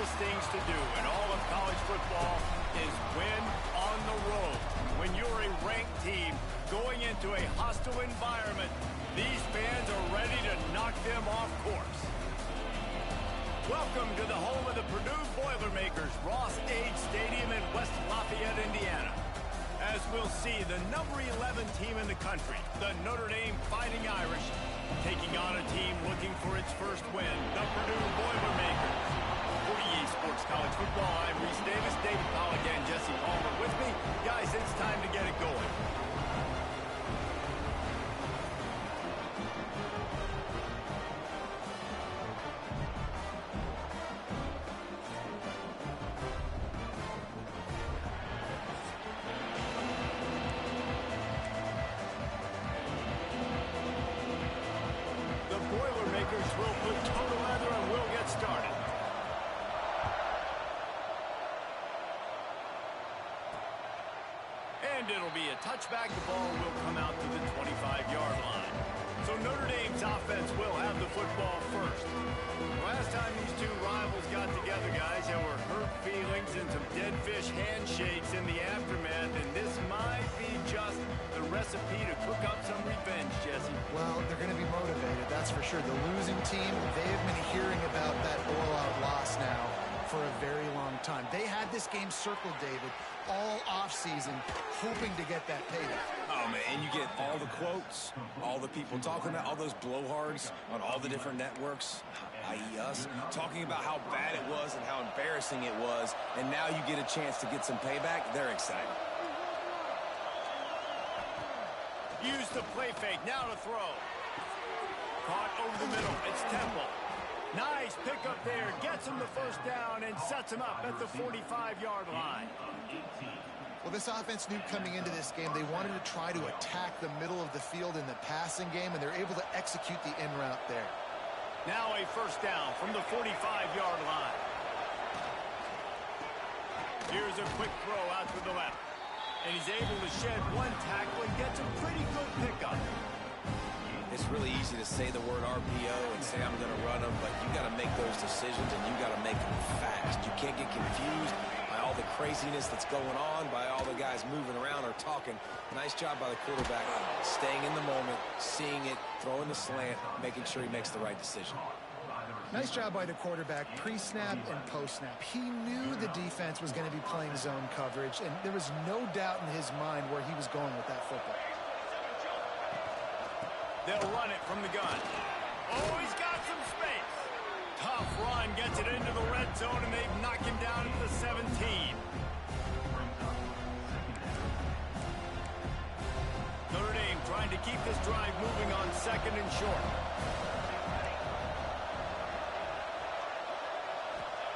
toughest things to do in all of college football is win on the road. When you're a ranked team going into a hostile environment, these fans are ready to knock them off course. Welcome to the home of the Purdue Boilermakers, Ross-Ade Stadium in West Lafayette, Indiana. As we'll see, the number 11 team in the country, the Notre Dame Fighting Irish, taking on a team looking for its first win, the Purdue Boilermakers. For EA Sports College Football, I'm Reese Davis, David Pollack, and Jesse Palmer with me. Guys, it's time to get it going. Will put total leather and we'll get started. And it'll be a touchback. The ball will come out to the 25-yard line. So Notre Dame's offense will have the football first. Last time these two rivals got together, guys, there were hurt feelings and some dead fish handshakes in the aftermath, and this might be just the recipe to cook up some revenge, Jesse. Well, they're going to be motivated, that's for sure. The losing team, they have been hearing about that blowout loss now for a very long time. They had this game circled, David, all offseason, hoping to get that payback. Oh, man, and you get all the quotes, all the people talking about, all those blowhards on all the different networks, i.e. us, talking about how bad it was and how embarrassing it was, and now you get a chance to get some payback. They're excited. Use the play fake, now to throw. Caught over the middle, it's Temple. Nice pickup there, gets him the first down and sets him up at the 45-yard line. Well, this offense knew coming into this game they wanted to try to attack the middle of the field in the passing game, and they're able to execute the in route there. Now a first down from the 45-yard line. Here's a quick throw out to the left. And he's able to shed one tackle and gets a pretty good pickup. It's really easy to say the word RPO and say I'm going to run them, but you got to make those decisions and you got to make them fast. You can't get confused by all the craziness that's going on, by all the guys moving around or talking. Nice job by the quarterback, staying in the moment, seeing it, throwing the slant, making sure he makes the right decision. Nice job by the quarterback, pre-snap and post-snap. He knew the defense was going to be playing zone coverage, and there was no doubt in his mind where he was going with that football. They'll run it from the gun. Oh, he's got some space. Tough run, gets it into the red zone, and they've knocked him down at the 17. Notre Dame trying to keep this drive moving on second and short.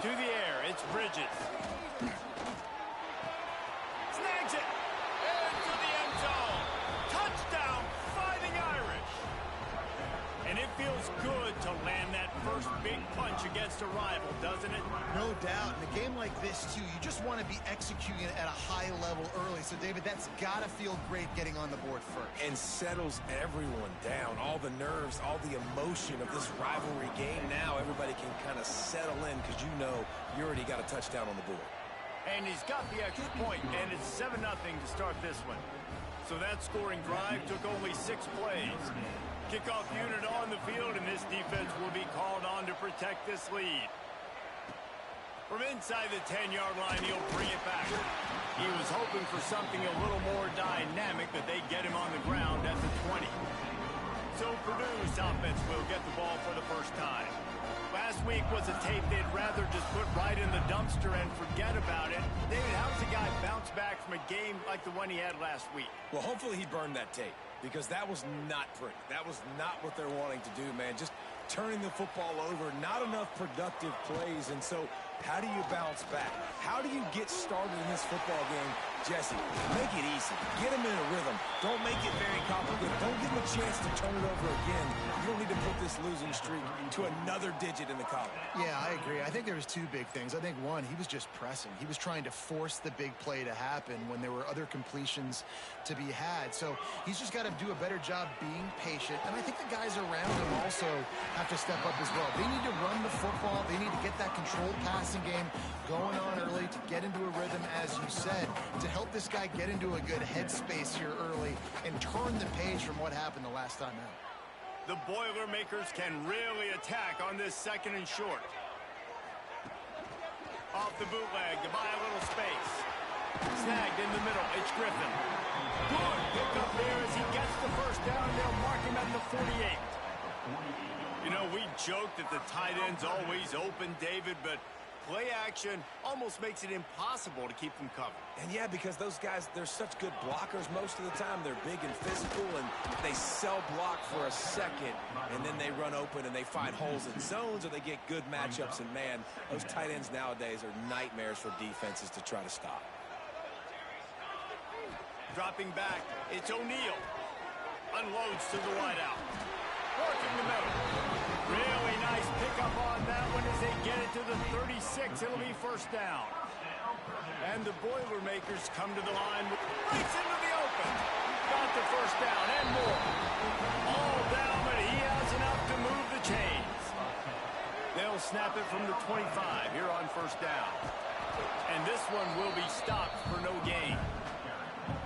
To the air, it's Bridges. Snags it. Into the end zone. Touchdown, Fighting Irish. And it feels good to land that first big punch against a rival, doesn't it? No doubt. In a game like this, too, you just want to be executing it at a high level early. So, David, that's got to feel great getting on the board first. And settles everyone down. All the nerves, all the emotion of this rivalry game. Now everybody can kind of settle in because you know you already got a touchdown on the board. And he's got the extra point, and it's 7-0 to start this one. So that scoring drive took only 6 plays. Kickoff unit on the field, and this defense will be called on to protect this lead. From inside the 10-yard line, he'll bring it back. He was hoping for something a little more dynamic, but they get him on the ground at the 20. So Purdue's offense will get the ball for the first time. Last week was a tape they'd rather just put right in the dumpster and forget about it. David, how does a guy bounce back from a game like the one he had last week? Well, hopefully he burned that tape because that was not pretty. That was not what they're wanting to do, man. Just turning the football over, not enough productive plays. And so how do you bounce back? How do you get started in this football game? Jesse, make it easy. Get them in a rhythm. Don't make it very complicated. Don't give them a chance to turn it over again. You don't need to put this losing streak to another digit in the column. Yeah, I agree. I think there was two big things. I think, one, he was just pressing. He was trying to force the big play to happen when there were other completions to be had. So he's just got to do a better job being patient. And I think the guys around him also have to step up as well. They need to run the football. They need to get that controlled passing game going on early to get into a rhythm, as you said, to help this guy get into a good headspace here early and turn the page from what happened the last time out. The Boilermakers can really attack on this 2nd and short. Off the bootleg to buy a little space. Snagged in the middle. It's Griffin. Good pick up there as he gets the first down. They'll mark him at the 48. You know, we joked that the tight end's always open, David, but play action almost makes it impossible to keep them covered. And yeah, because those guys, they're such good blockers most of the time. They're big and physical, and they sell block for a second, and then they run open and they find holes in zones, or they get good matchups. And man, those tight ends nowadays are nightmares for defenses to try to stop. Dropping back, it's O'Neal. Unloads to the wideout. Working the middle. Really nice pickup on that one as they get it to the 36. It'll be first down. And the Boilermakers come to the line. Breaks into the open. Got the first down and more. All down, but he has enough to move the chains. They'll snap it from the 25 here on first down. And this one will be stopped for no gain.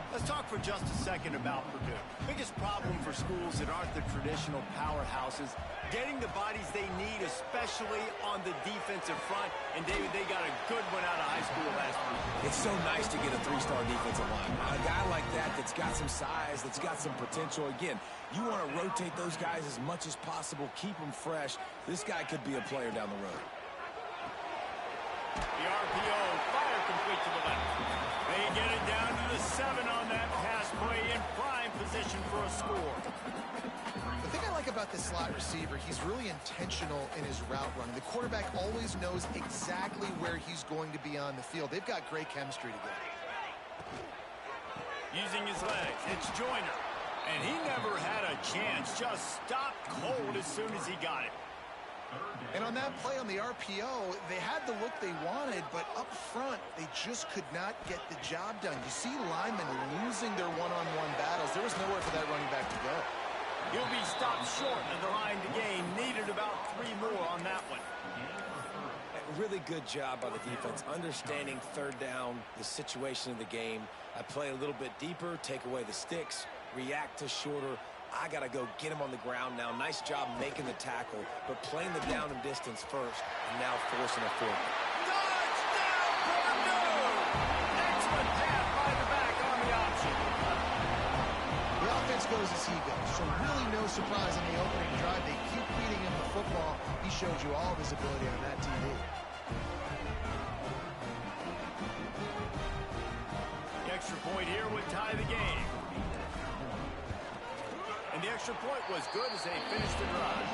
Let's talk for just a second about Purdue. Biggest problem for schools that aren't the traditional powerhouses, getting the bodies they need, especially on the defensive front. And, David, they got a good one out of high school last week. It's so nice to get a 3-star defensive line. A guy like that that's got some size, that's got some potential. Again, you want to rotate those guys as much as possible, keep them fresh. This guy could be a player down the road. The RPO, fire complete to the left. They get it down to the 7 on that pass play in prime position for a score. The thing I like about this slot receiver, he's really intentional in his route running. The quarterback always knows exactly where he's going to be on the field. They've got great chemistry together. Using his legs, it's Joyner. And he never had a chance, just stopped cold as soon as he got it. And on that play on the RPO, they had the look they wanted, but up front, they just could not get the job done. You see linemen losing their one-on-one battles. There was nowhere for that running back to go. He'll be stopped short of the line to gain. Needed about 3 more on that one. Really good job by the defense, understanding third down, the situation of the game. I play a little bit deeper, take away the sticks, react to shorter. I got to go get him on the ground now. Nice job making the tackle, but playing the down and distance first, and now forcing a fourth. Touchdown, Purdue! Excellent pass by the back on the option. The offense goes as he goes, so really no surprise in the opening drive. They keep feeding him the football. He showed you all of his ability on that TV. The extra point here would tie the game. And the extra point was good as they finished the drive.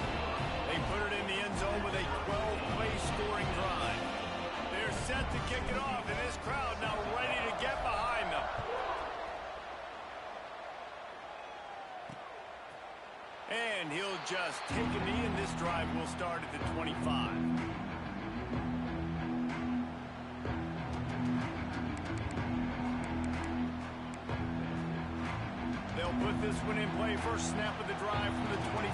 They put it in the end zone with a 12-play scoring drive. They're set to kick it off, and this crowd now ready to get behind them. And he'll just take a knee, and this drive will start at the 25. They'll put this one in play. First snap of the drive from the 25.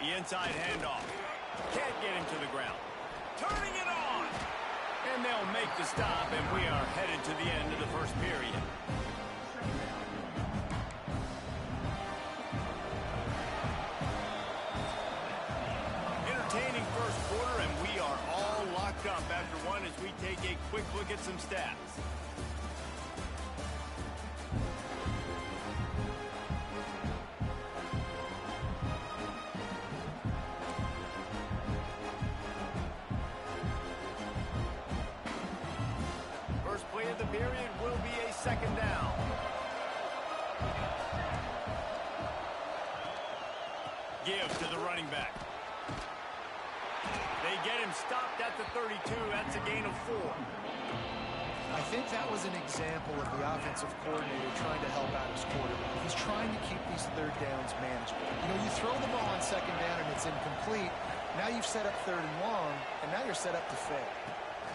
The inside handoff. Can't get him to the ground. Turning it on. And they'll make the stop, and we are headed to the end of the first period. Entertaining first quarter, and we are all locked up after one as we take a quick look at some stats. First play of the period will be a second down. Give to the running back. They get him stopped at the 32. That's a gain of 4. I think that was an example of the offensive coordinator trying to help Broncos quarterback. He's trying to keep these third downs manageable. You know, you throw the ball on second down and it's incomplete. Now you've set up third and long, and now you're set up to fail.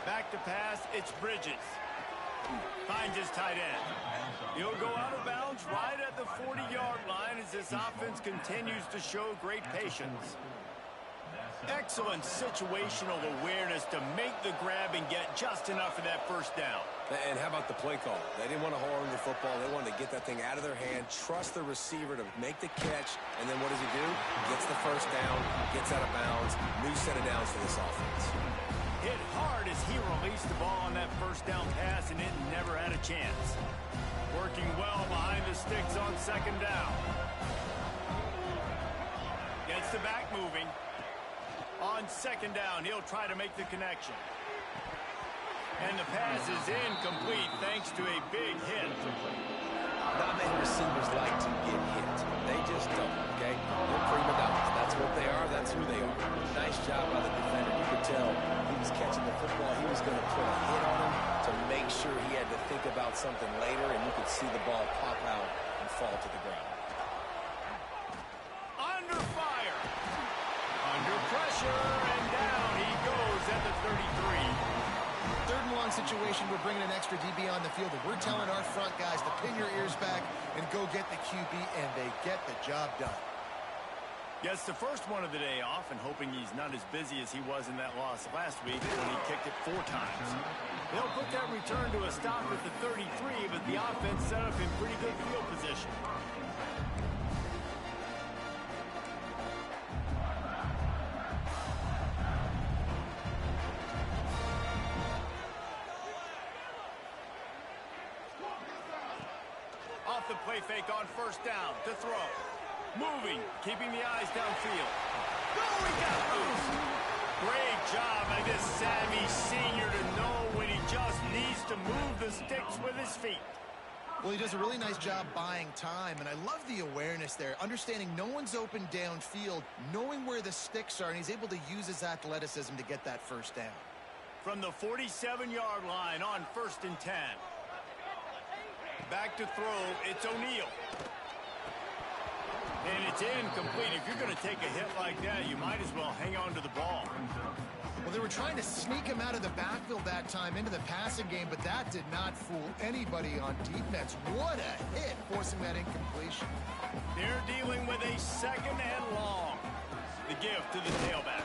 Back to pass, it's Bridges. Finds his tight end. He'll go out of bounds right at the 40-yard line as this offense continues to show great patience. Excellent situational awareness to make the grab and get just enough of that first down. And how about the play call? They didn't want to hold on to the football. They wanted to get that thing out of their hand, trust the receiver to make the catch, and then what does he do? Gets the first down, gets out of bounds, new set of downs for this offense. Hit hard as he released the ball on that first down pass, and it never had a chance. Working well behind the sticks on second down. Gets the back moving. On second down, he'll try to make the connection. And the pass is incomplete thanks to a big hit. Not many receivers like to get hit. They just don't, okay? They're prima donnas. That's what they are. That's who they are. Nice job by the defender. You could tell he was catching the football. He was going to put a hit on him to make sure he had to think about something later, and you could see the ball pop out and fall to the ground. Under fire. Under pressure, and down he goes at the 33. Third and long situation, we're bringing an extra DB on the field, and we're telling our front guys to pin your ears back and go get the QB, and they get the job done. Gets the first one of the day off, and hoping he's not as busy as he was in that loss last week when he kicked it 4 times. They'll put that return to a stop at the 33, but the offense set up in pretty good field position. Off the play fake on first down to throw. Moving, keeping the eyes downfield. Oh, he got loose. Great job by this savvy senior to know when he just needs to move the sticks with his feet. Well, he does a really nice job buying time, and I love the awareness there, understanding no one's open downfield, knowing where the sticks are, and he's able to use his athleticism to get that first down. From the 47-yard line on first and 10. Back to throw, it's O'Neal. And it's incomplete. If you're going to take a hit like that, you might as well hang on to the ball. Well, they were trying to sneak him out of the backfield that time into the passing game, but that did not fool anybody on defense. What a hit, forcing that incompletion. They're dealing with a second and long. The give to the tailback.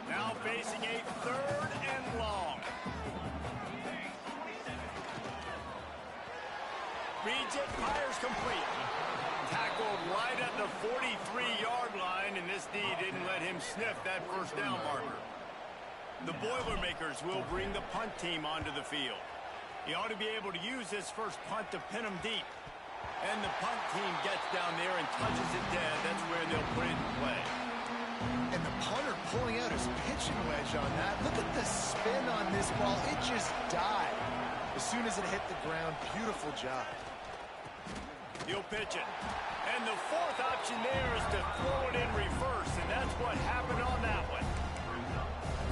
Now facing a third and long. Reads it, fires complete. Tackled right at the 43-yard line, and this D didn't let him sniff that first down marker. The Boilermakers will bring the punt team onto the field. He ought to be able to use this first punt to pin him deep. And the punt team gets down there and touches it dead. That's where they'll put it in play. And the punter pulling out his pitching wedge on that. Look at the spin on this ball. It just died as soon as it hit the ground. Beautiful job. He'll pitch it. And the fourth option there is to throw it in reverse, and that's what happened on that one.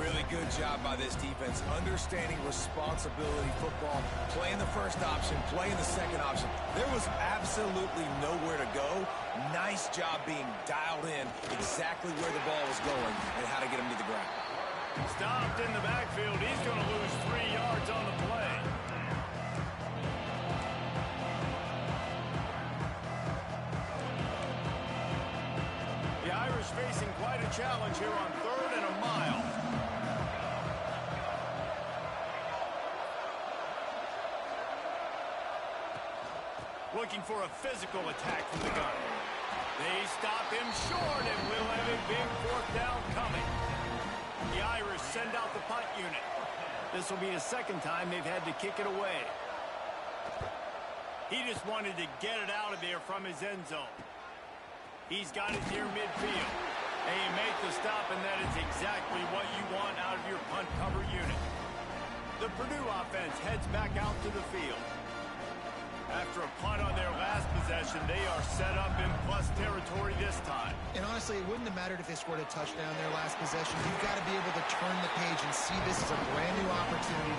Really good job by this defense, understanding responsibility football, playing the first option, playing the second option. There was absolutely nowhere to go. Nice job being dialed in exactly where the ball was going and how to get him to the ground. Stopped in the backfield. He's going to lose 3 yards on the play. The Irish facing quite a challenge here on 3rd and a mile. Looking for a physical attack from the gun. They stop him short, and we'll have a big 4th down coming. The Irish send out the punt unit. This will be the second time they've had to kick it away. He just wanted to get it out of there from his end zone. He's got it near midfield. And you make the stop, and that is exactly what you want out of your punt cover unit. The Purdue offense heads back out to the field. After a punt on their last possession, they are set up in plus territory this time. And honestly, it wouldn't have mattered if they scored a touchdown their last possession. You've got to be able to turn the page and see this as a brand new opportunity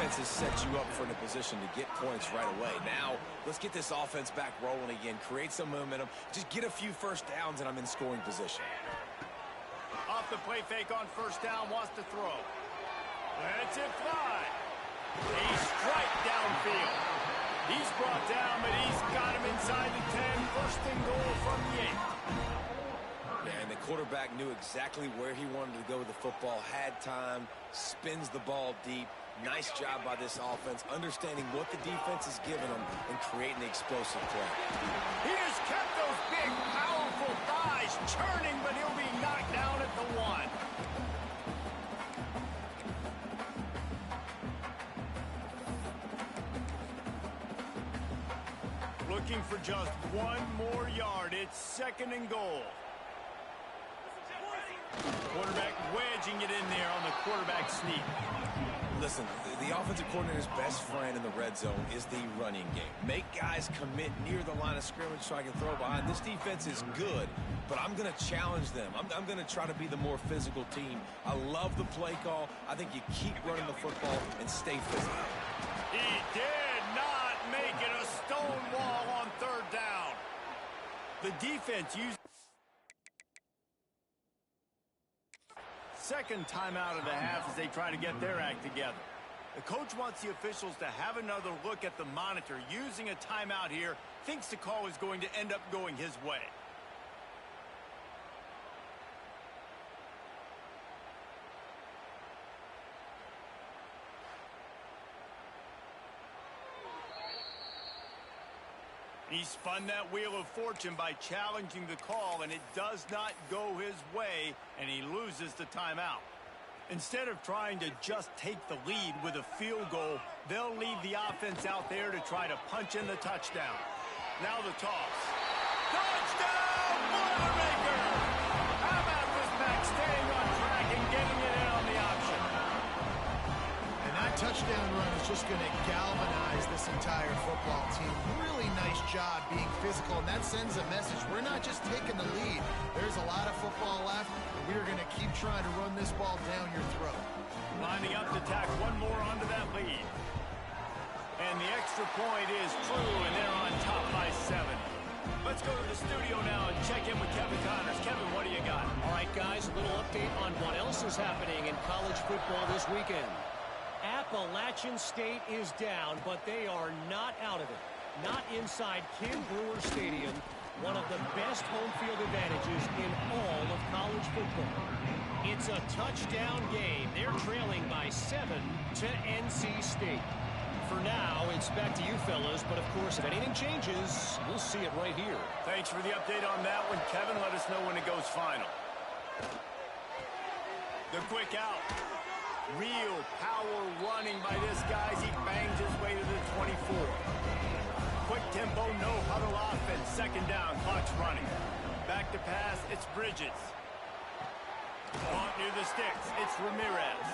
defense has set you up for a position to get points right away. Now, let's get this offense back rolling again, create some momentum, just get a few first downs, and I'm in scoring position. Off the play fake on first down, wants to throw. Lets it fly. A strike downfield. He's brought down, but he's got him inside the 10. First and goal from the 8. Yeah, and the quarterback knew exactly where he wanted to go with the football, had time, spins the ball deep. Nice job by this offense, understanding what the defense is giving them and creating the explosive play. He has kept those big, powerful thighs churning, but he'll be knocked down at the 1. Looking for just one more yard. It's second and goal. Quarterback wedging it in there on the quarterback sneak. Listen, the offensive coordinator's best friend in the red zone is the running game. Make guys commit near the line of scrimmage so I can throw behind. This defense is good, but I'm going to challenge them. I'm going to try to be the more physical team. I love the play call. I think you keep running the football and stay physical. He did not make it a stone wall on third down. The defense used second timeout of the half as they try to get their act together. The coach wants the officials to have another look at the monitor. Using a timeout here, thinks the call is going to end up going his way. He spun that wheel of fortune by challenging the call, and it does not go his way, and he loses the timeout. Instead of trying to just take the lead with a field goal, they'll leave the offense out there to try to punch in the touchdown. Now the toss. Touchdown, Boilermaker! How about this back staying on track and getting it in on the option? And that touchdown run is just going to galvanize this entire football team. Really nice job being physical, and that sends a message. We're not just taking the lead. There's a lot of football left, and we're going to keep trying to run this ball down your throat. Lining up to tack one more onto that lead. And the extra point is true, and they're on top by 7. Let's go to the studio now and check in with Kevin Connors. Kevin, what do you got? All right, guys, a little update on what else is happening in college football this weekend. Appalachian State is down, but they are not out of it. Not inside Ken Brewer Stadium, one of the best home field advantages in all of college football. It's a touchdown game. They're trailing by 7 to NC State. For now, it's back to you fellas, but of course, if anything changes, we'll see it right here. Thanks for the update on that one, Kevin. Let us know when it goes final. The quick out. Real power running by this guy as he bangs his way to the 24. Quick tempo, no huddle offense. Second down, clock's running. Back to pass, it's Bridges. Caught near the sticks, it's Ramirez.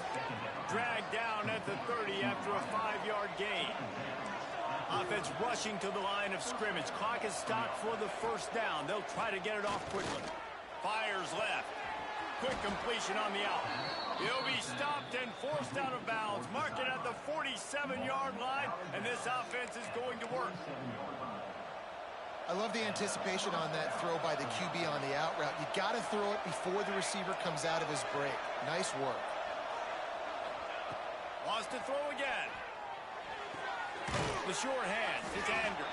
Dragged down at the 30 after a 5-yard gain. Offense rushing to the line of scrimmage. Clock is stopped for the first down. They'll try to get it off quickly. Fires left. Quick completion on the out. He'll be stopped and forced out of bounds. Mark it at the 47-yard line, and this offense is going to work. I love the anticipation on that throw by the QB on the out route. You got to throw it before the receiver comes out of his break. Nice work. Wants to throw again. The sure hand. It's Andrews.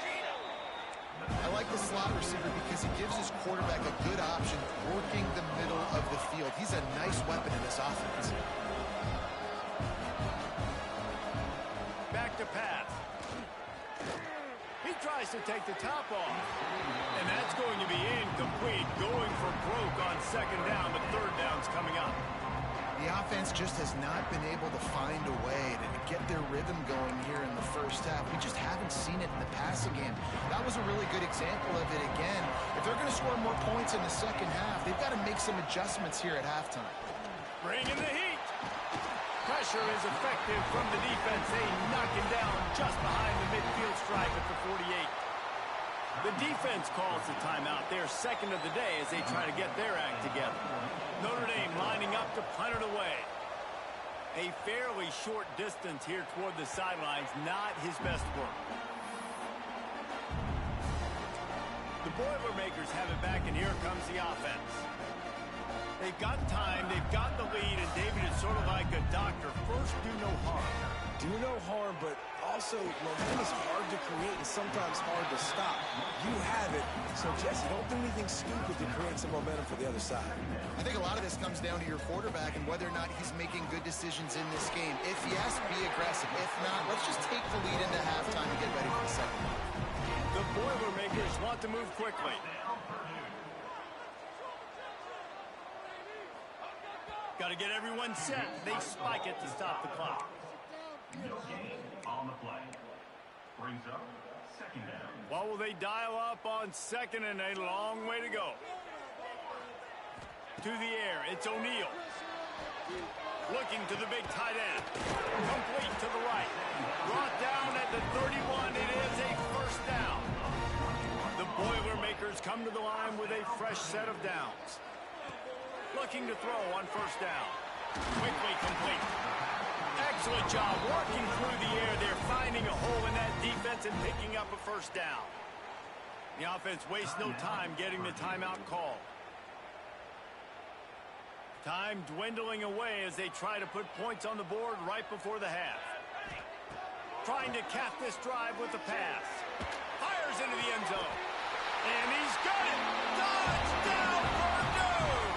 I like the slot receiver because he gives his quarterback a good option working the middle of the field. He's a nice weapon in this offense. Back to pass. He tries to take the top off. And that's going to be incomplete. Going for broke on second down, but third down's coming up. The offense just has not been able to find a way to get their rhythm going here in the first half. We just haven't seen it in the passing game. That was a really good example of it again. If they're going to score more points in the second half, they've got to make some adjustments here at halftime. Bringing the heat. Pressure is effective from the defense. They knock him down just behind the midfield stripe at the 48. The defense calls the timeout. They're second of the day as they try to get their act together. Notre Dame lining up to punt it away. A fairly short distance here toward the sidelines, not his best work. The Boilermakers have it back, and here comes the offense. They've got time, they've got the lead, and David is sort of like a doctor. First, do no harm. Do no harm, but also momentum is hard to create and sometimes hard to stop. You have it, so Jesse, don't do anything stupid to create some momentum for the other side. I think a lot of this comes down to your quarterback and whether or not he's making good decisions in this game. If yes, be aggressive. If not, let's just take the lead into halftime and get ready for the second half. The Boilermakers want to move quickly. Got to get everyone set. They spike it to stop the clock. No gain on the play. Brings up second down. What will they dial up on second, and a long way to go? To the air, it's O'Neal. Looking to the big tight end. Complete to the right. Brought down at the 31. It is a first down. The Boilermakers come to the line with a fresh set of downs. Looking to throw on first down. Quickly complete. Excellent job working through the air. They're finding a hole in that defense and picking up a first down. The offense wastes no time getting the timeout call. Time dwindling away as they try to put points on the board right before the half. Trying to cap this drive with the pass. Fires into the end zone. And he's got it. Touchdown, Purdue!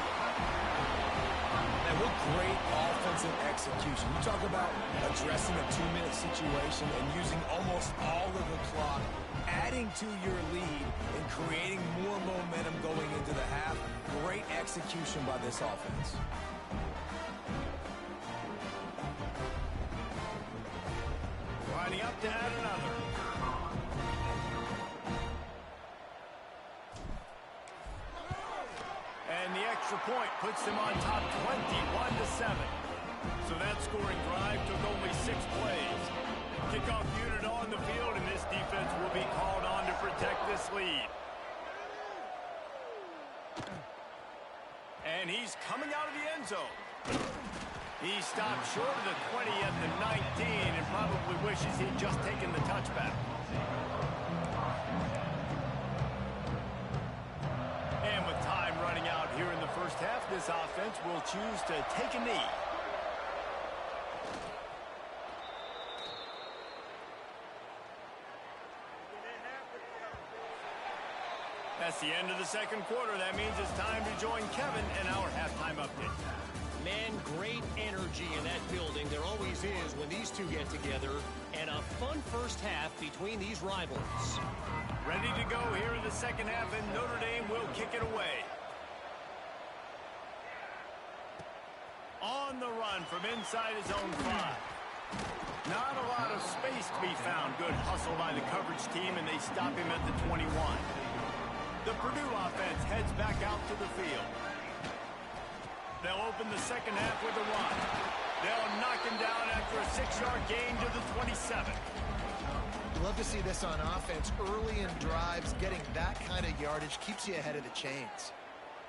And what great offensive execution. You talk about addressing a 2-minute situation and using almost all of the clock, adding to your lead and creating more momentum going into the half. Great execution by this offense. Lining up to add another. And the extra point puts them on top 21-7. So that scoring drive took only 6 plays. Kickoff unit on the field, and this defense will be called on to protect this lead. And he's coming out of the end zone. He stopped short of the 20 at the 19 and probably wishes he'd just taken the touchback. And with time running out here in the first half, this offense will choose to take a knee. That's the end of the second quarter. That means it's time to join Kevin in our halftime update. Man, great energy in that building. There always is when these two get together. And a fun first half between these rivals. Ready to go here in the second half, and Notre Dame will kick it away. On the run from inside his own 5. Not a lot of space to be found. Good hustle by the coverage team, and they stop him at the 21. The Purdue offense heads back out to the field. They'll open the second half with a run. They'll knock him down after a 6-yard gain to the 27. You love to see this on offense. Early in drives, getting that kind of yardage keeps you ahead of the chains.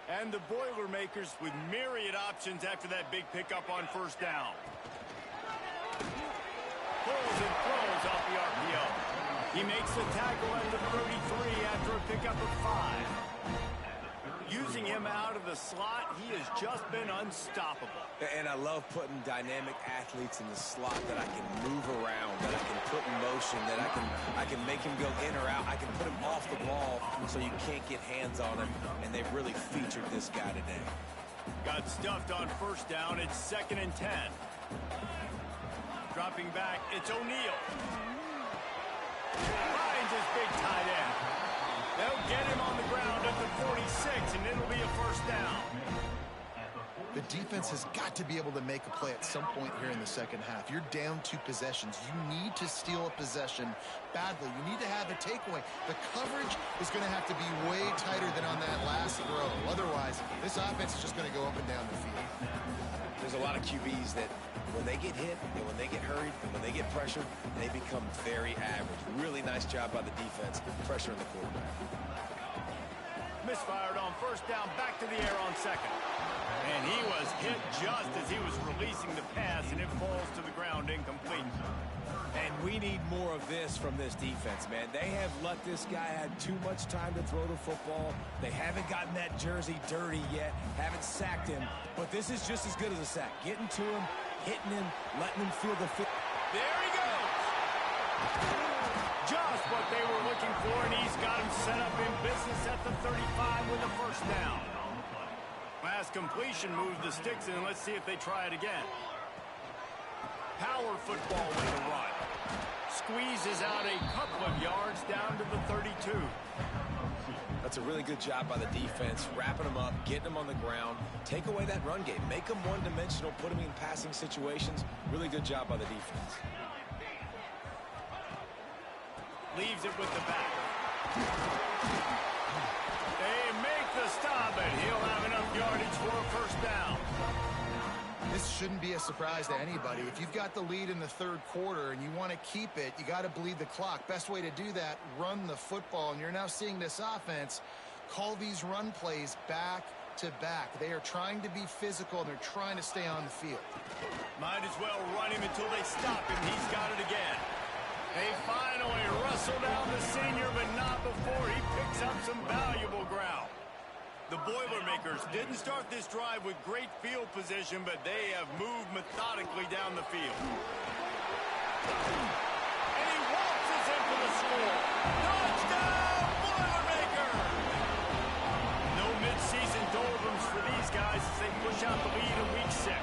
And the Boilermakers with myriad options after that big pickup on first down. Pulls and throws off the RPO. He makes the tackle at the 33 after a pickup of 5. Using him out of the slot, he has just been unstoppable. And I love putting dynamic athletes in the slot that I can move around, that I can put in motion, that I can make him go in or out. I can put him off the ball so you can't get hands on him, and they've really featured this guy today. Got stuffed on first down. It's 2nd and 10. Dropping back, it's O'Neal. Finds his big tight end. They'll get him on the ground at the 46, and it'll be a first down. The defense has got to be able to make a play at some point here in the second half. You're down 2 possessions. You need to steal a possession badly. You need to have a takeaway. The coverage is going to have to be way tighter than on that last throw. Otherwise, this offense is just going to go up and down the field. There's a lot of QBs that when they get hit and when they get hurried and when they get pressured, they become very average. Really nice job by the defense, pressuring the quarterback. misfired on first down, back to the air on second. And he was hit just as he was releasing the pass, and it falls to the ground incomplete. And we need more of this from this defense, man. They have let this guy have too much time to throw the football. They haven't gotten that jersey dirty yet, haven't sacked him. But this is just as good as a sack. Getting to him, hitting him, letting him feel the fit. There he goes. Just what they were looking for, and he's got him set up in business at the 35 with a first down. Last completion moved the sticks in. Let's see if they try it again. Power football with the run. Squeezes out a couple of yards down to the 32. That's a really good job by the defense, wrapping them up, getting them on the ground. Take away that run game. Make them one-dimensional, put them in passing situations. Really good job by the defense. Leaves it with the back. They make the stop, and he'll have enough yardage for a first down. This shouldn't be a surprise to anybody. If you've got the lead in the third quarter and you want to keep it, you got to bleed the clock. Best way to do that, run the football. And you're now seeing this offense call these run plays back to back. They are trying to be physical, and they're trying to stay on the field. Might as well run him until they stop him. He's got it again. They finally wrestle down the senior, but not before he picks up some valuable ground. The Boilermakers didn't start this drive with great field position, but they have moved methodically down the field. And he waltzes in for the score. Touchdown, Boilermakers! No midseason doldrums for these guys as they push out the lead in Week 6.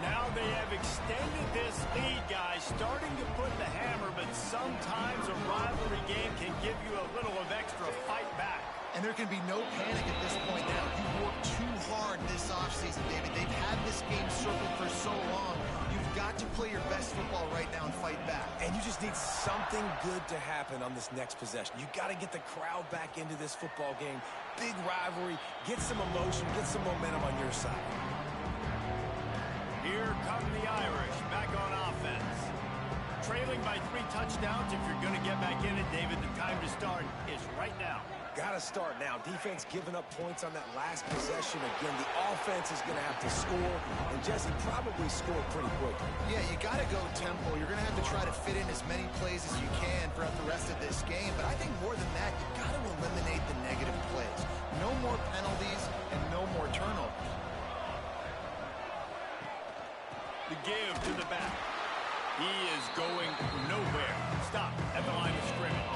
Now they have extended this lead, guys, starting to put the hammer, but sometimes a rivalry game can give you a little of extra fight back. And there can be no panic at this point now. You've worked too hard this offseason, David. They've had this game circled for so long. You've got to play your best football right now and fight back. And you just need something good to happen on this next possession. You got to get the crowd back into this football game. Big rivalry. Get some emotion. Get some momentum on your side. Here come the Irish back on offense. Trailing by 3 touchdowns. If you're going to get back in it, David, the time to start is right now. Got to start now. Defense giving up points on that last possession. Again, the offense is going to have to score, and Jesse probably scored pretty quickly. Yeah, you got to go tempo. You're going to have to try to fit in as many plays as you can throughout the rest of this game. But I think more than that, you got to eliminate the negative plays. No more penalties and no more turnovers. The give to the back. He is going nowhere. Stop at the line of scrimmage.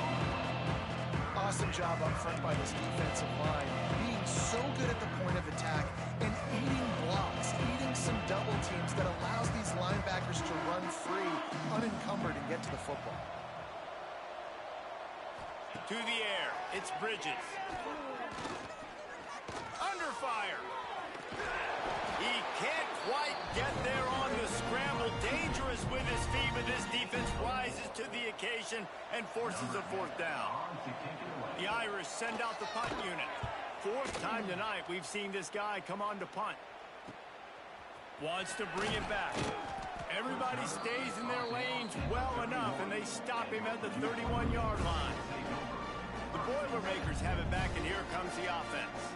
Awesome job up front by this defensive line. Being so good at the point of attack and eating blocks, eating some double teams that allows these linebackers to run free, unencumbered, and get to the football. To the air. It's Bridges. Under fire. He can't quite get there on the scramble. Dangerous with his feet, but this defense rises to the occasion and forces a fourth down. The Irish send out the punt unit. 4th time tonight we've seen this guy come on to punt. Wants to bring it back. Everybody stays in their lanes well enough, and they stop him at the 31-yard line. The Boilermakers have it back, and here comes the offense.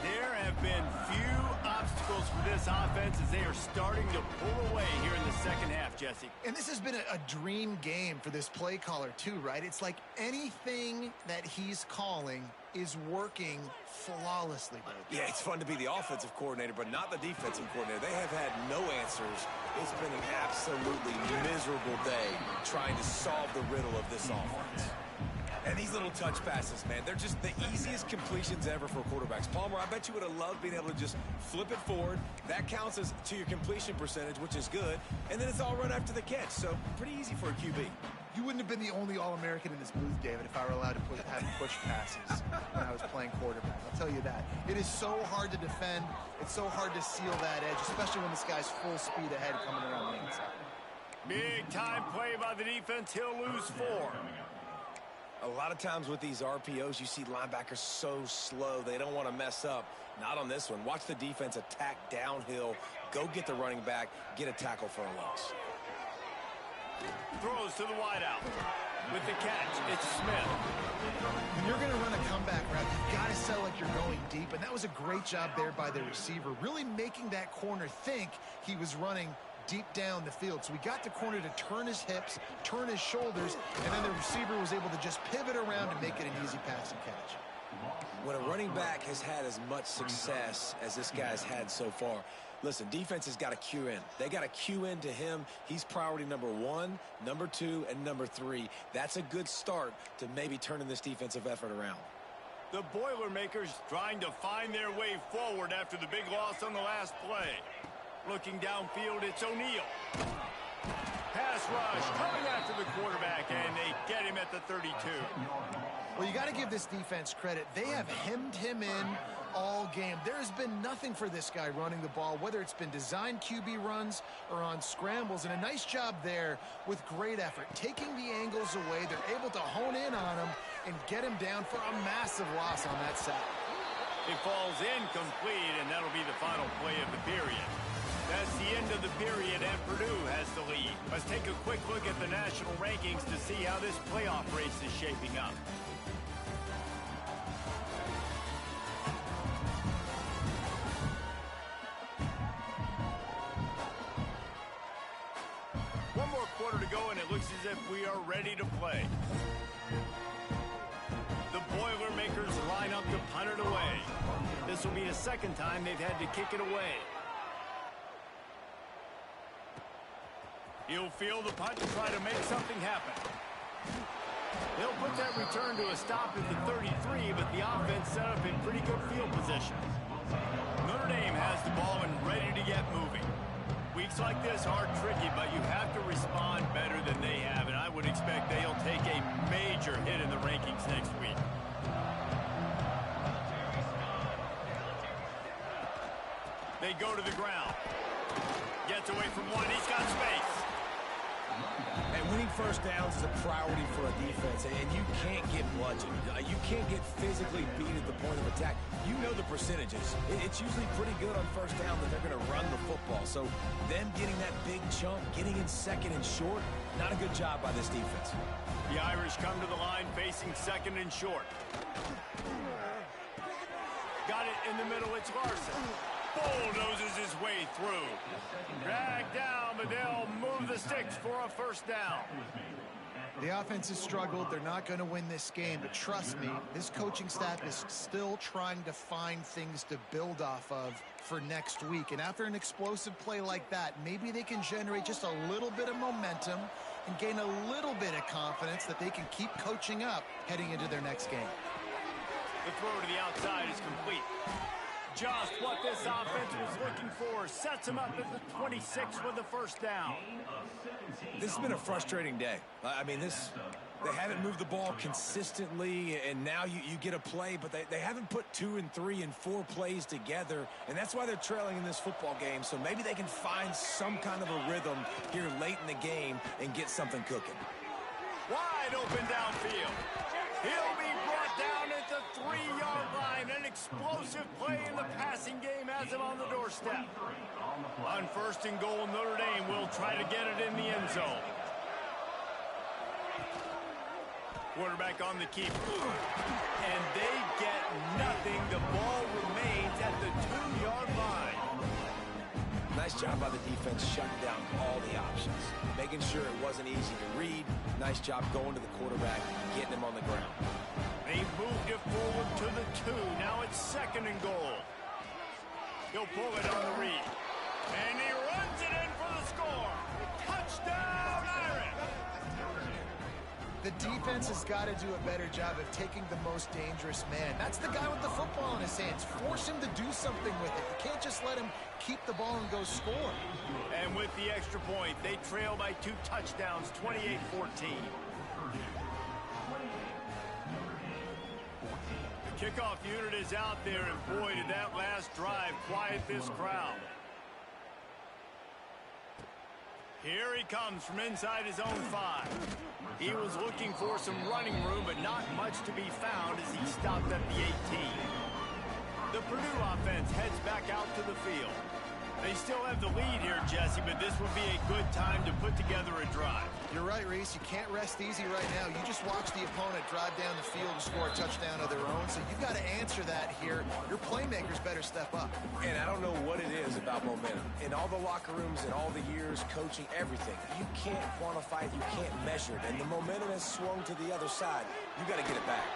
There have been few obstacles for this offense as they are starting to pull away here in the second half, Jesse. And this has been a dream game for this play caller too, right? It's like anything that he's calling is working flawlessly. Yeah, it's fun to be the offensive coordinator, but not the defensive coordinator. They have had no answers. It's been an absolutely miserable day trying to solve the riddle of this offense. And these little touch passes, man, they're just the easiest completions ever for quarterbacks. Palmer, I bet you would have loved being able to just flip it forward. That counts as to your completion percentage, which is good. And then it's all run after the catch, so pretty easy for a QB. You wouldn't have been the only All-American in this booth, David, if I were allowed to have push passes when I was playing quarterback. I'll tell you that. It is so hard to defend. It's so hard to seal that edge, especially when this guy's full speed ahead coming around the inside. Big time play by the defense. He'll lose 4. A lot of times with these RPOs, you see linebackers so slow, they don't want to mess up. Not on this one. Watch the defense attack downhill, go get the running back, get a tackle for a loss. Throws to the wideout. With the catch, it's Smith. When you're going to run a comeback route, you've got to sell like you're going deep, and that was a great job there by the receiver, really making that corner think he was running deep down the field. So we got the corner to turn his hips, turn his shoulders, and then the receiver was able to just pivot around and make it an easy passing catch. When a running back has had as much success as this guy's had so far, listen, defense has got to cue in. They got to cue in to him. He's priority number 1, number 2, and number 3. That's a good start to maybe turning this defensive effort around. The Boilermakers trying to find their way forward after the big loss on the last play. Looking downfield, it's O'Neal. Pass rush coming after the quarterback, and they get him at the 32. Well, you got to give this defense credit. They have hemmed him in all game. There has been nothing for this guy running the ball, whether it's been designed QB runs or on scrambles, and a nice job there with great effort. Taking the angles away, they're able to hone in on him and get him down for a massive loss on that sack. It falls incomplete, and that'll be the final play of the period. That's the end of the period, and Purdue has the lead. Let's take a quick look at the national rankings to see how this playoff race is shaping up. One more quarter to go, and it looks as if we are ready to play. The Boilermakers line up to punt it away. This will be the second time they've had to kick it away. He'll field the punt to try to make something happen. They'll put that return to a stop at the 33, but the offense set up in pretty good field position. Notre Dame has the ball and ready to get moving. Weeks like this are tricky, but you have to respond better than they have, and I would expect they'll take a major hit in the rankings next week. They go to the ground. Gets away from one. He's got space. And winning first downs is a priority for a defense, and you can't get bludgeoned. You can't get physically beat at the point of attack. You know the percentages. It's usually pretty good on first down that they're going to run the football. So them getting that big chunk, getting in second and short, not a good job by this defense. The Irish come to the line facing second and short. Got it in the middle. It's Larson. Bulldozes his way through. Dragged down, but they'll move the sticks for a first down. The offense has struggled. They're not going to win this game, but trust me, this coaching staff is still trying to find things to build off of for next week. And after an explosive play like that, maybe they can generate just a little bit of momentum and gain a little bit of confidence that they can keep coaching up heading into their next game. The throw to the outside is complete. Just what this offense was looking for. Sets him up at the 26 with the first down. This has been a frustrating day. I mean, they haven't moved the ball consistently, and now you get a play, but they haven't put 2 and 3 and 4 plays together, and that's why they're trailing in this football game. So maybe they can find some kind of a rhythm here late in the game and get something cooking. Wide open downfield. He'll be brought down at the 3-yard line. An explosive play in the passing game has him on the doorstep. On first and goal, Notre Dame will try to get it in the end zone. Quarterback on the keep. And they get nothing. The ball remains at the 2-yard line. Nice job by the defense shutting down all the options, making sure it wasn't easy to read. Nice job going to the quarterback, getting him on the ground. They moved it forward to the 2. Now it's second and goal. He'll pull it on the read. And he runs it in for the score. Touchdown, Irish! The defense has got to do a better job of taking the most dangerous man. That's the guy with the football in his hands. Force him to do something with it. You can't just let him keep the ball and go score. And with the extra point, they trail by 2 touchdowns, 28-14. The kickoff unit is out there, and boy, did that last drive quiet this crowd. Here he comes from inside his own 5. He was looking for some running room, but not much to be found as he stopped at the 18. The Purdue offense heads back out to the field. They still have the lead here, Jesse, but this would be a good time to put together a drive. You're right, Reese. You can't rest easy right now. You just watch the opponent drive down the field and score a touchdown of their own, so you've got to answer that here. Your playmakers better step up. And I don't know what it is about momentum. In all the locker rooms and all the years coaching, everything, you can't quantify it, you can't measure it. And the momentum has swung to the other side. You got to get it back.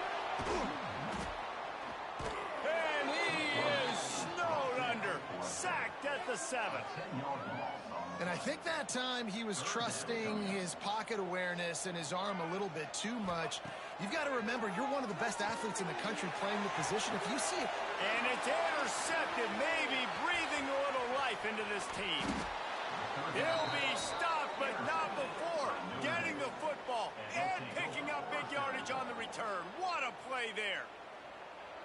And he is snowed under, sacked at the 7. And I think that time he was trusting his pocket awareness and his arm a little bit too much. You've got to remember, you're one of the best athletes in the country playing the position. If you see it... And it's intercepted, maybe breathing a little life into this team. He'll be stopped, but not before getting the football and picking up big yardage on the return. What a play there.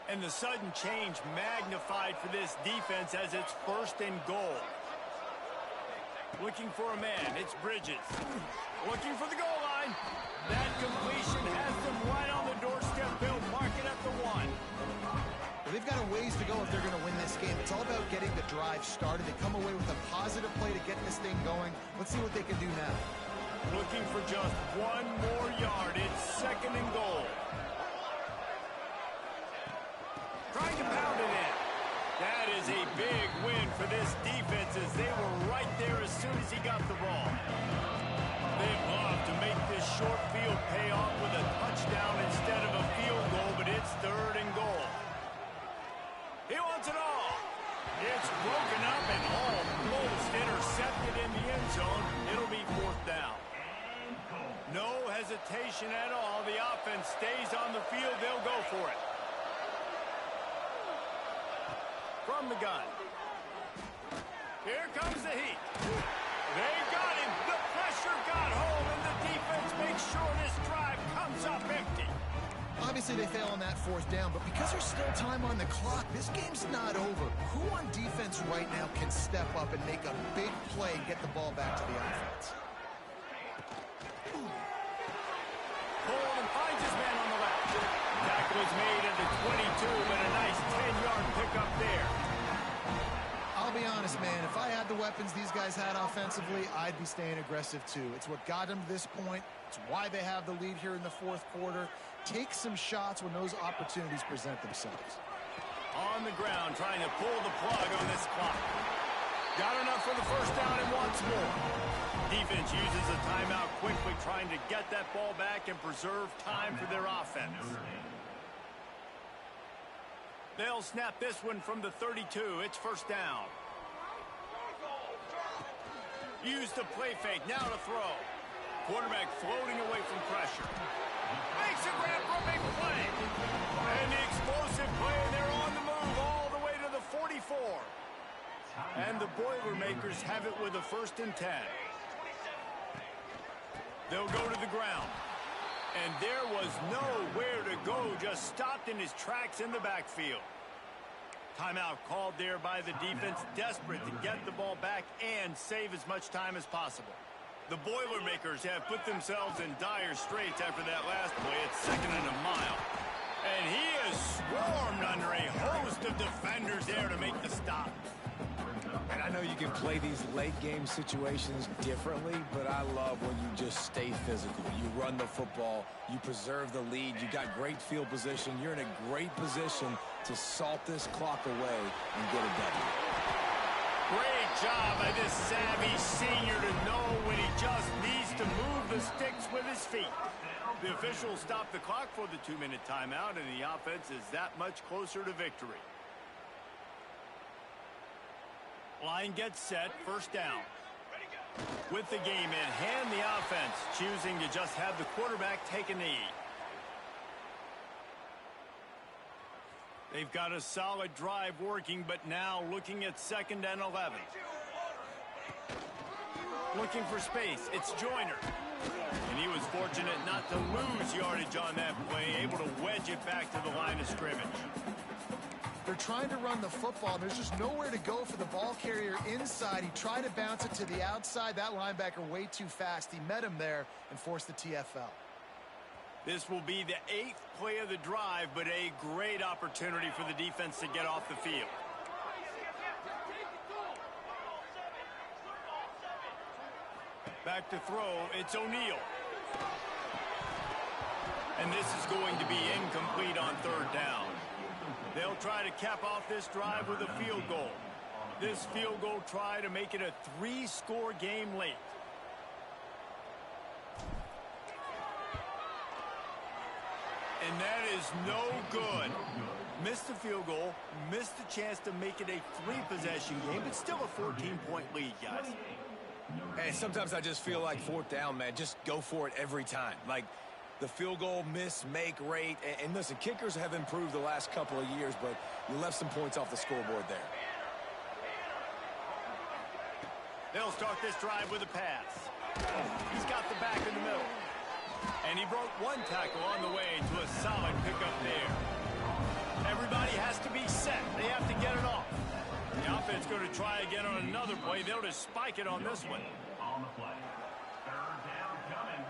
And the sudden change magnified for this defense as it's 1st and goal. Looking for a man, it's Bridges. Looking for the goal line. That completion has them right on the doorstep. They'll mark it at the 1. Well, they've got a ways to go if they're going to win this game. It's all about getting the drive started. They come away with a positive play to get this thing going. Let's see what they can do now. Looking for just 1 more yard. It's 2nd and goal. Trying to pound it in. That is a big win for this defense as they were right there as soon as he got the ball. They'd love to make this short field pay off with a touchdown instead of a field goal, but it's 3rd and goal. He wants it all. It's broken up and almost intercepted in the end zone. It'll be 4th down. No hesitation at all. The offense stays on the field. They'll go for it. From the gun. Here comes the heat. They got him. The pressure got home, and the defense makes sure this drive comes up empty. Obviously, they fail on that 4th down, but because there's still time on the clock, this game's not over. Who on defense right now can step up and make a big play and get the ball back to the offense? Pulled and finds his man on the left. Tackle was made at the 22, but a nice 10-yard pickup there. I'll be honest, man. If I had the weapons these guys had offensively, I'd be staying aggressive too. It's what got them to this point. It's why they have the lead here in the 4th quarter. Take some shots when those opportunities present themselves. On the ground, trying to pull the plug on this clock. Got enough for the 1st down and wants more. Defense uses a timeout quickly, trying to get that ball back and preserve time for their offense. They'll snap this one from the 32. It's 1st down. Use the play fake. Now to throw. Quarterback floating away from pressure. Makes a grab for a big play. And the explosive play. They're on the move all the way to the 44. And the Boilermakers have it with a 1st and 10. They'll go to the ground. And there was nowhere to go, just stopped in his tracks in the backfield. Timeout called there by the defense, desperate to get the ball back and save as much time as possible. The Boilermakers have put themselves in dire straits after that last play. It's 2nd and a mile. And he is swarmed under a host of defenders there to make the stop. And I know you can play these late-game situations differently, but I love when you just stay physical. You run the football, you preserve the lead, you got great field position. You're in a great position to salt this clock away and get a W. Great job by this savvy senior to know when he just needs to move the sticks with his feet. The officials stop the clock for the 2-minute timeout, and the offense is that much closer to victory. Line gets set, 1st down. With the game in hand, the offense choosing to just have the quarterback take a knee. They've got a solid drive working, but now looking at 2nd and 11. Looking for space, it's Joyner. And he was fortunate not to lose yardage on that play, able to wedge it back to the line of scrimmage. They're trying to run the football. There's just nowhere to go for the ball carrier inside. He tried to bounce it to the outside. That linebacker way too fast. He met him there and forced the TFL. This will be the 8th play of the drive, but a great opportunity for the defense to get off the field. Back to throw, it's O'Neal. And this is going to be incomplete on third down. They'll try to cap off this drive with a field goal. This field goal try to make it a 3-score game late. And that is no good. Missed the field goal, missed the chance to make it a 3-possession game, but still a 14-point lead, guys. Hey, sometimes I just feel like fourth down, man. Just go for it every time. Like the field goal miss, make rate. And listen, kickers have improved the last couple of years, but you left some points off the scoreboard there. They'll start this drive with a pass. He's got the back in the middle. And he broke one tackle on the way to a solid pickup there. Everybody has to be set. They have to get it off. The offense going to try again on another play. They'll just spike it on this one. On the play. Third down coming.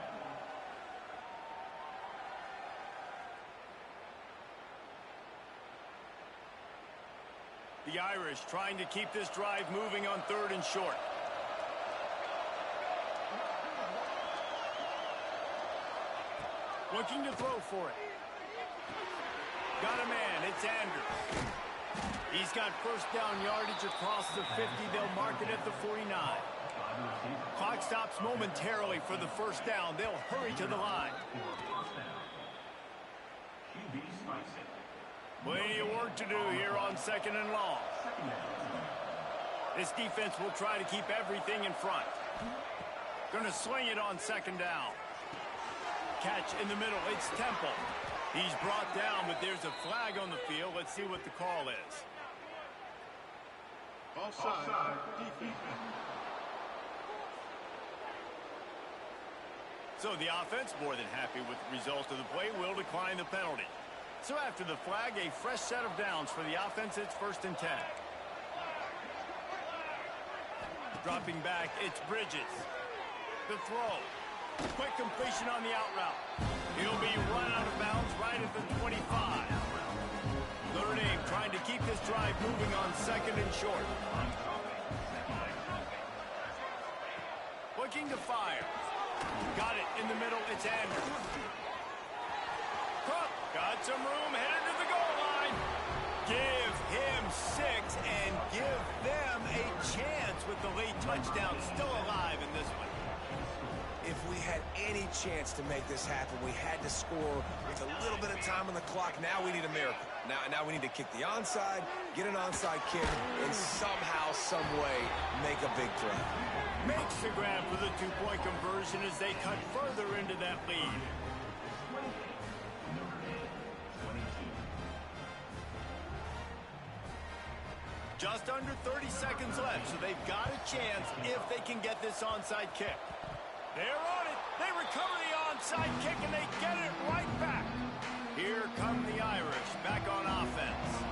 The Irish trying to keep this drive moving on third and short. Looking to throw for it. Got a man, it's Andrews. He's got first down yardage across the 50. They'll mark it at the 49. Clock stops momentarily for the first down. They'll hurry to the line. Plenty of work to do here on second and long. This defense will try to keep everything in front. Gonna sling it on second down. Catch in the middle, it's Temple. He's brought down, but there's a flag on the field. Let's see what the call is. Offside, defense. So the offense, more than happy with the result of the play, will decline the penalty. So after the flag, a fresh set of downs for the offense. It's 1st and 10. Dropping back, it's Bridges. The throw. Quick completion on the out route. He'll be run out of bounds right at the 25. Notre Dame trying to keep this drive moving on second and short. Looking to fire. Got it in the middle, it's Andrews. Cook got some room, headed to the goal line. Give him 6 and give them a chance with the late touchdown still alive in this one. If we had any chance to make this happen, we had to score with a little bit of time on the clock. Now we need a miracle. Now we need to kick the onside, get an onside kick, and somehow, some way, make a big play. Makes the grab for the 2-point conversion as they cut further into that lead. Just under 30 seconds left, so they've got a chance if they can get this onside kick. They're on it. They recover the onside kick, and they get it right back. Here come the Irish back on offense.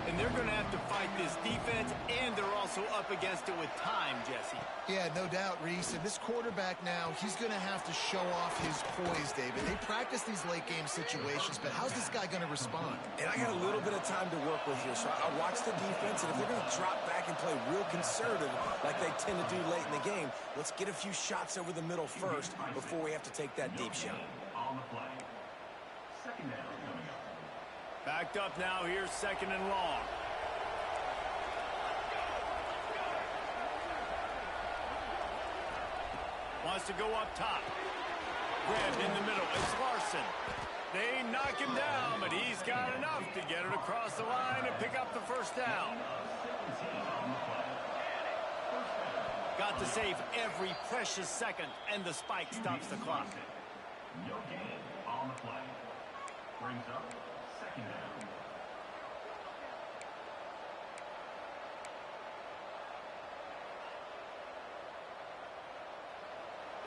And they're going to have to fight this defense, and they're also up against it with time, Jesse. Yeah, no doubt, Reese. And this quarterback now, he's going to have to show off his poise, David. They practice these late-game situations, but how's this guy going to respond? And I got a little bit of time to work with here, so I watch the defense, and if they're going to drop back and play real conservative like they tend to do late in the game, let's get a few shots over the middle first before we have to take that deep shot. On the play. Second down coming up. Backed up now here, second and long. Wants to go up top. Grabbed in the middle. It's Larson. They knock him down, but he's got enough to get it across the line and pick up the first down. Got to save every precious second, and the spike stops the clock. No gain on the play. Brings up second down.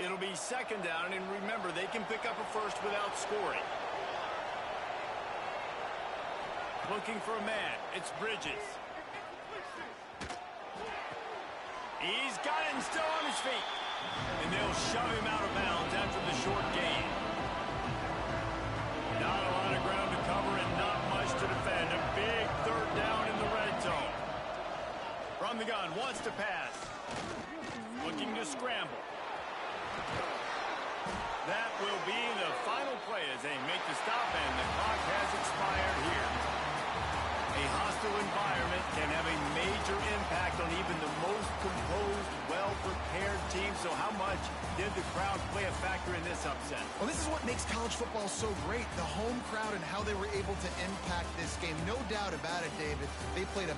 It'll be second down, and remember, they can pick up a first without scoring. Looking for a man. It's Bridges. He's got it and still on his feet. And they'll shove him out of bounds after the short gain. Not a lot of ground to cover and not much to defend. A big third down in the red zone. From the gun, wants to pass. Looking to scramble. That will be the final play as they make the stop, and the clock has expired here. A hostile environment can have a major impact on even the most composed, well-prepared team. So how much did the crowd play a factor in this upset? Well, this is what makes college football so great, the home crowd and how they were able to impact this game. No doubt about it, David. They played a